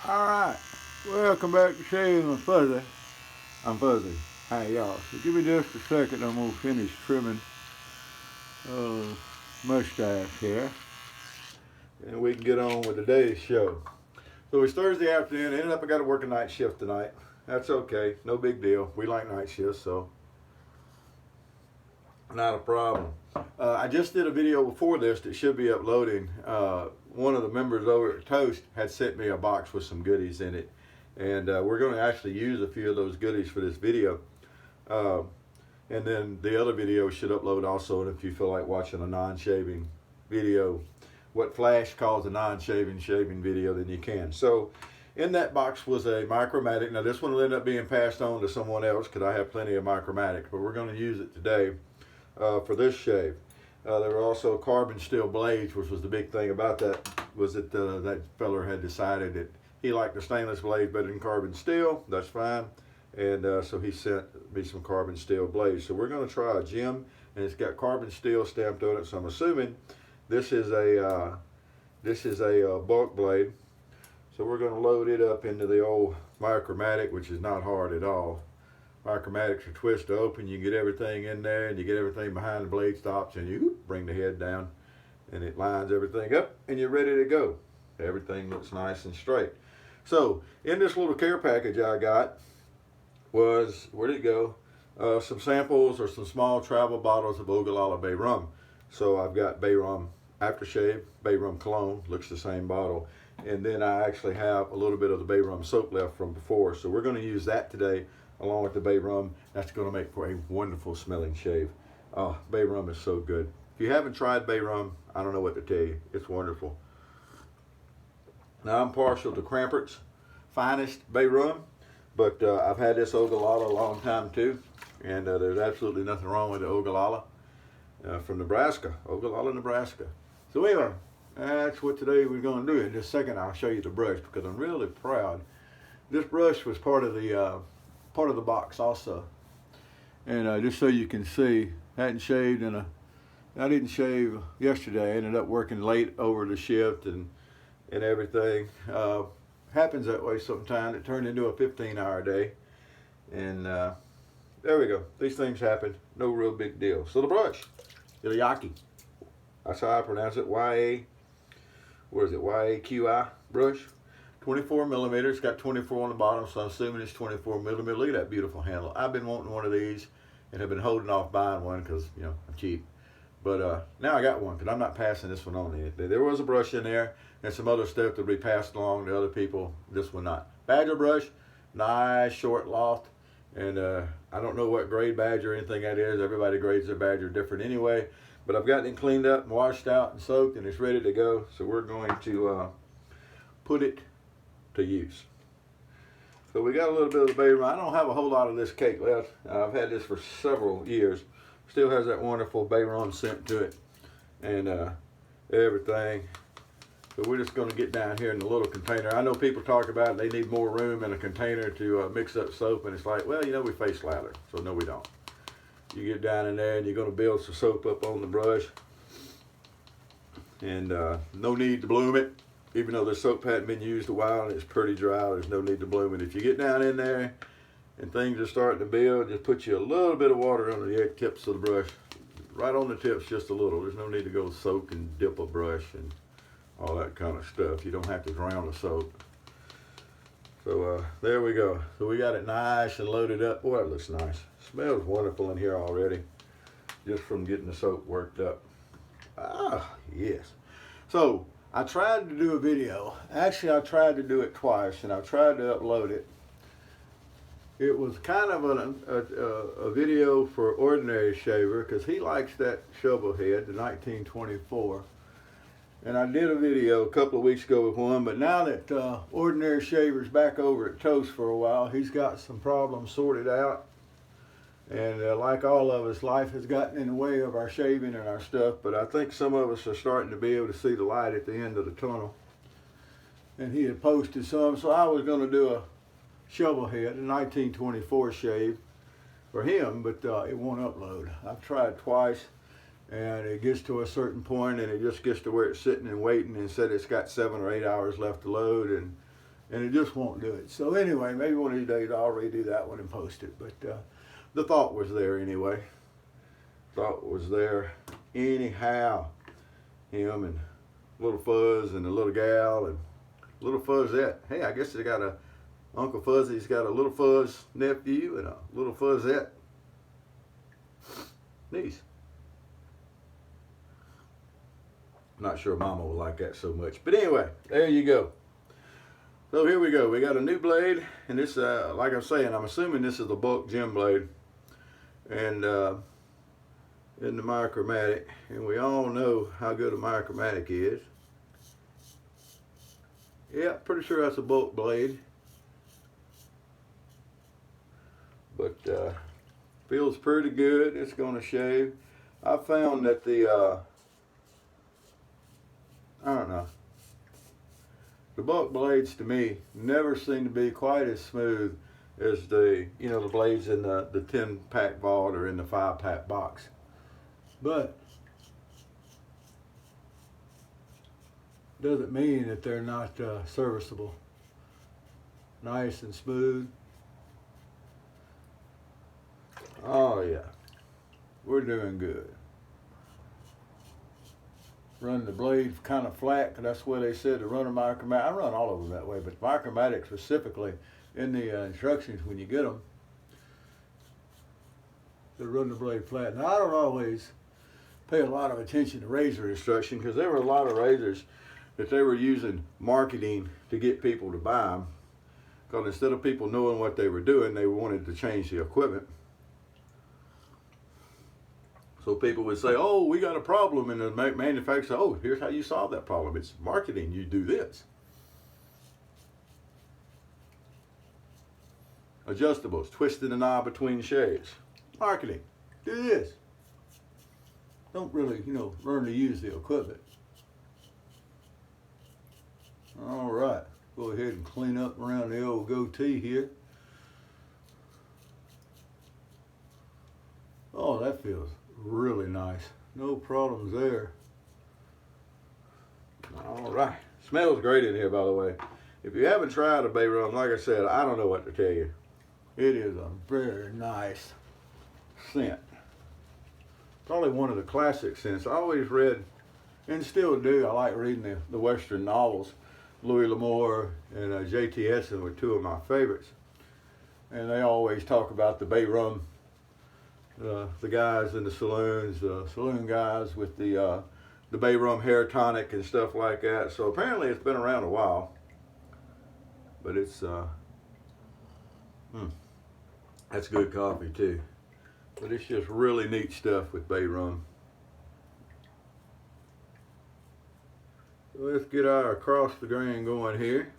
Alright, welcome back to Shaving with Fuzzy. I'm Fuzzy. Hi y'all. So give me just a second, I'm going to finish trimming mustache here. And we can get on with today's show. So it's Thursday afternoon, I got to work a night shift tonight. That's okay, no big deal. We like night shifts, so not a problem. I just did a video before this that should be uploading. One of the members over at Toast had sent me a box with some goodies in it, and we're going to actually use a few of those goodies for this video. And then the other video should upload also, and if you feel like watching a non-shaving video, what Flash calls a non-shaving shaving video, then you can. So in that box was a Micromatic. Now this one will end up being passed on to someone else because I have plenty of Micromatics, but we're going to use it today for this shave. There were also carbon steel blades, which was the big thing about that, was that that feller had decided that he liked the stainless blade better than carbon steel. That's fine. And so he sent me some carbon steel blades. So we're going to try a gem, and it's got carbon steel stamped on it. So I'm assuming this is a bulk blade. So we're going to load it up into the old Micromatic, which is not hard at all. Micromatics are twist to open. You get everything in there, and you get everything behind the blade stops, and you bring the head down, and it lines everything up, and you're ready to go. Everything looks nice and straight. So in this little care package I got was, where'd it go? Some samples or some small travel bottles of Ogalalla Bay Rum. So I've got Bay Rum aftershave, Bay Rum cologne, looks the same bottle. And then I actually have a little bit of the Bay Rum soap left from before. So we're going to use that today along with the Bay Rum. That's going to make for a wonderful smelling shave. Oh, Bay Rum is so good. If you haven't tried Bay Rum, I don't know what to tell you. It's wonderful. Now I'm partial to Crampert's Finest Bay Rum, but I've had this Ogalalla a long time too, and there's absolutely nothing wrong with the Ogalalla from Nebraska, Ogalalla, Nebraska. So anyway, that's what today we're going to do. In just a second I'll show you the brush because I'm really proud. This brush was part of the box also, and just so you can see, I didn't shave yesterday. I ended up working late over the shift and everything. Happens that way sometimes. It turned into a 15-hour day, and there we go. These things happen. No real big deal. So the brush, Yaki. That's how I pronounce it. Y-A-Q-I brush. 24 millimeters, got 24 on the bottom, so I'm assuming it's 24 millimeter. Look at that beautiful handle. I've been wanting one of these and have been holding off buying one because, you know, I'm cheap. But now I got one because I'm not passing this one on yet. There was a brush in there and some other stuff that we passed along to other people. This one not. Badger brush, nice short loft. And I don't know what grade badger or anything that is. Everybody grades their badger different anyway. But I've gotten it cleaned up and washed out and soaked, and it's ready to go. So we're going to put it to use. So we got a little bit of the Bay Rum. I don't have a whole lot of this cake left. I've had this for several years. Still has that wonderful Bay Rum scent to it and everything. So we're just going to get down here in the little container. I know people talk about they need more room in a container to mix up soap, and it's like, well, you know, we face lather, so no, we don't. You get down in there and you're going to build some soap up on the brush, and no need to bloom it. Even though the soap hadn't been used a while and it's pretty dry, there's no need to bloom it. If you get down in there and things are starting to build, just put you a little bit of water under the tips of the brush. Right on the tips, just a little. There's no need to go soak and dip a brush and all that kind of stuff. You don't have to drown the soap. So there we go. So we got it nice and loaded up. Boy, it looks nice. Smells wonderful in here already, just from getting the soap worked up. Ah, yes. So I tried to do a video. Actually, I tried to do it twice, and I tried to upload it. It was kind of a video for ordinary shaver because he likes that shovel head, the 1924. And I did a video a couple of weeks ago with one, but now that ordinary shaver's back over at Toast for a while, he's got some problems sorted out. And like all of us, life has gotten in the way of our shaving and our stuff, but I think some of us are starting to be able to see the light at the end of the tunnel. And he had posted some, so I was going to do a shovel head, a 1924 shave for him, but it won't upload. I've tried twice, and it gets to a certain point, and it just gets to where it's sitting and waiting, and said it's got 7 or 8 hours left to load, and and it just won't do it. So anyway, maybe one of these days I'll redo that one and post it. But the thought was there anyway. Thought was there anyhow. Him and Little Fuzz and the little gal and Little Fuzzette. Hey, I guess they got a Uncle Fuzzy's got a Little Fuzz nephew and a Little Fuzzette niece. Not sure Mama will like that so much, but anyway, there you go. So here we go. We got a new blade, and this, like I'm saying, I'm assuming this is a bulk gem blade, and in the Micromatic, and we all know how good a Micromatic is. Yeah, pretty sure that's a bulk blade, but feels pretty good. It's going to shave. I found that the I don't know. The bulk blades to me never seem to be quite as smooth as the blades in the 10-pack vault or in the 5-pack box. But doesn't mean that they're not serviceable. Nice and smooth. Oh yeah, we're doing good. Run the blade kind of flat, because that's where they said to run a Micromatic. I run all of them that way, but Micromatic specifically, in the instructions when you get them, to run the blade flat. Now I don't always pay a lot of attention to razor instruction, because there were a lot of razors that they were using marketing to get people to buy them, because instead of people knowing what they were doing, they wanted to change the equipment. So people would say, oh, we got a problem, and the manufacturer said, oh, here's how you solve that problem. It's marketing, you do this. Adjustables, twisting the knob between shaves. Marketing, do this. Don't really, learn to use the equipment. All right, go ahead and clean up around the old goatee here. Oh, that feels really nice. No problems there. All right. Smells great in here, by the way. If you haven't tried a bay rum, like I said, I don't know what to tell you. It is a very nice scent. Probably one of the classic scents. I always read, and still do, I like reading the Western novels. Louis L'Amour and J.T. Essen were two of my favorites. And they always talk about the bay rum. The guys in the saloons, saloon guys with the bay rum hair tonic and stuff like that. So apparently it's been around a while, but it's that's good coffee too. But it's just really neat stuff with bay rum. So let's get our across the grain going here.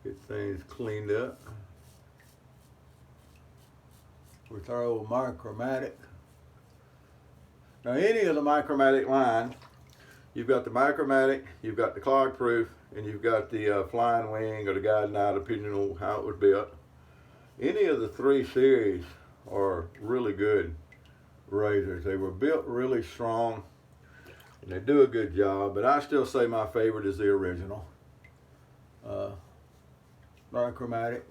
Get things cleaned up with our old Micromatic. Now any of the Micromatic line, you've got the Micromatic, you've got the clog proof, and you've got the flying wing or the guiding eye, depending on how it was built. Any of the three series are really good razors. They were built really strong and they do a good job, but I still say my favorite is the original Micromatic.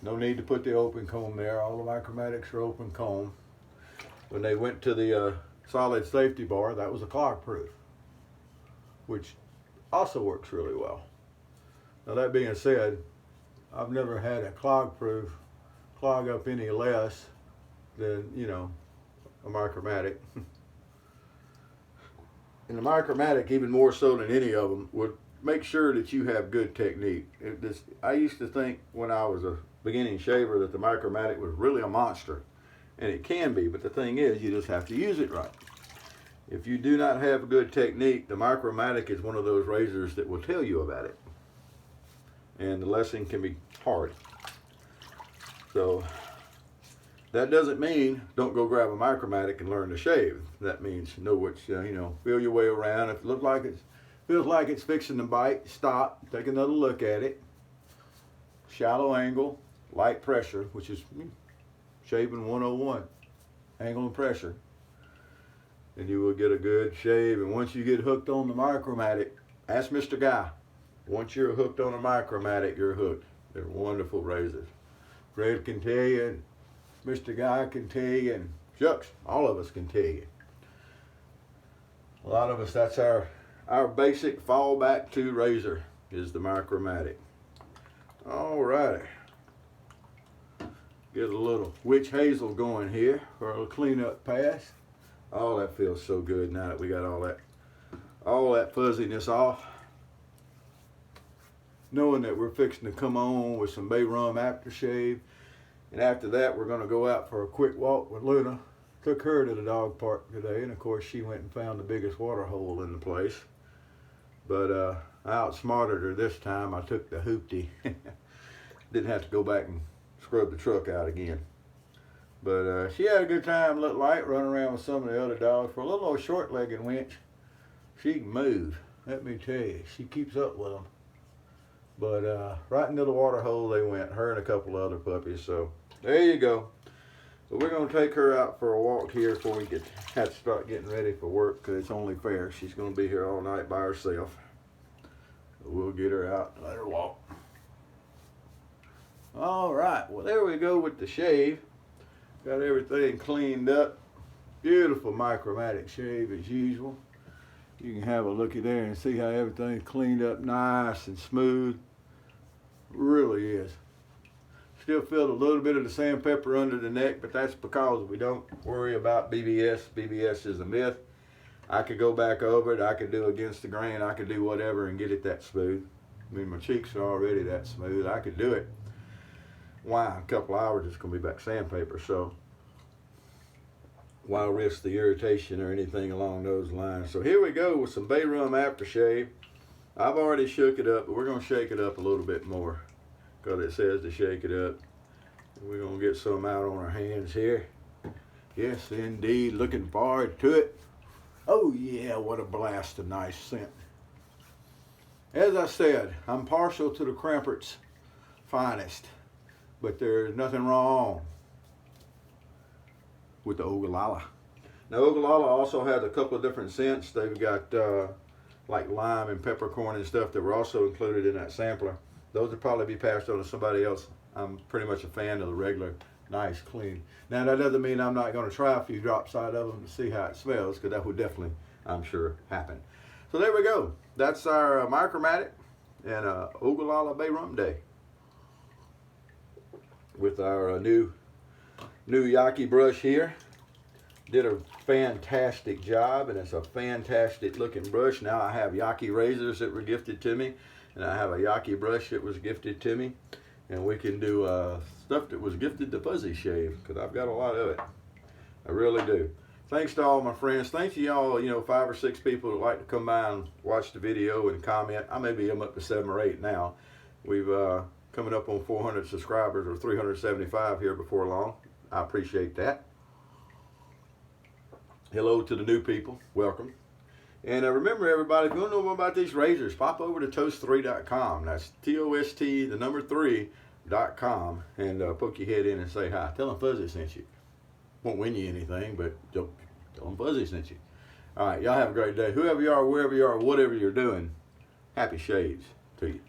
No need to put the open comb there. All the Micromatics are open comb. When they went to the solid safety bar, that was a clog proof, which also works really well. Now that being said, I've never had a clog proof clog up any less than, a Micromatic. And the Micromatic, even more so than any of them, would make sure that you have good technique. I used to think when I was a beginning shaver that the Micromatic was really a monster, and it can be, but the thing is, you just have to use it right. If you do not have good technique, the Micromatic is one of those razors that will tell you about it, and the lesson can be hard. So that doesn't mean don't go grab a Micromatic and learn to shave. That means know what feel your way around. If it looks like feels like it's fixing to bite, stop, take another look at it. Shallow angle, light pressure, which is shaving 101, angle and pressure, and you will get a good shave. And once you get hooked on the Micromatic, ask Mr. Guy. Once you're hooked on a Micromatic, you're hooked. They're wonderful razors. Fred can tell you, and Mr. Guy can tell you, and shucks, all of us can tell you. A lot of us, that's our basic fallback to razor is the Micromatic. All righty. Get a little witch hazel going here for a little cleanup pass. Oh, that feels so good now that we got all that fuzziness off. Knowing that we're fixing to come on with some bay rum aftershave. And after that, we're going to go out for a quick walk with Luna. Took her to the dog park today, and of course she went and found the biggest water hole in the place. But I outsmarted her this time. I took the hoopty. Didn't have to go back and scrub the truck out again. But she had a good time, looked light, running around with some of the other dogs. For a little old short-legged winch, she can move. Let me tell you, she keeps up with them. But right into the water hole they went, her and a couple of other puppies. So there you go. So we're going to take her out for a walk here before we have to start getting ready for work, because it's only fair. She's going to be here all night by herself. So we'll get her out and let her walk. All right, well there we go with the shave. Got everything cleaned up. Beautiful Micromatic shave as usual. You can have a looky there and see how everything's cleaned up nice and smooth. Really is. Still feel a little bit of the sandpaper under the neck, but that's because we don't worry about BBS. BBS is a myth. I could go back over it. I could do against the grain. I could do whatever and get it that smooth. I mean, my cheeks are already that smooth. I could do it. Why? In a couple hours, it's going to be back sandpaper. So why risk the irritation or anything along those lines? So here we go with some bay rum aftershave. I've already shook it up, but we're going to shake it up a little bit more because it says to shake it up. We're going to get some out on our hands here. Yes, indeed. Looking forward to it. Oh, yeah, what a blast of nice scent. As I said, I'm partial to the Crampert's finest, but there's nothing wrong with the Ogalalla. Now, Ogalalla also has a couple of different scents. They've got like lime and peppercorn and stuff that were also included in that sampler. Those would probably be passed on to somebody else. I'm pretty much a fan of the regular, nice, clean. Now, that doesn't mean I'm not going to try a few drops out of them to see how it smells, because that would definitely, I'm sure, happen. So there we go. That's our Micromatic and Ogalalla Bay Rum Day with our new Yaki brush here. Did a fantastic job, and it's a fantastic looking brush. Now I have Yaki razors that were gifted to me, and I have a Yaki brush that was gifted to me, and we can do stuff that was gifted to Fuzzyshave, because I've got a lot of it. I really do. Thanks to all my friends. Thanks to y'all, 5 or 6 people that like to come by and watch the video and comment. I maybe I'm up to 7 or 8 now. We've coming up on 400 subscribers, or 375 here before long. I appreciate that. Hello to the new people. Welcome. And remember, everybody, if you want to know more about these razors, pop over to toast3.com. That's TOST, the number 3.com, and poke your head in and say hi. Tell them Fuzzy sent you. Won't win you anything, but tell them Fuzzy sent you. All right, y'all have a great day. Whoever you are, wherever you are, whatever you're doing, happy shaves to you.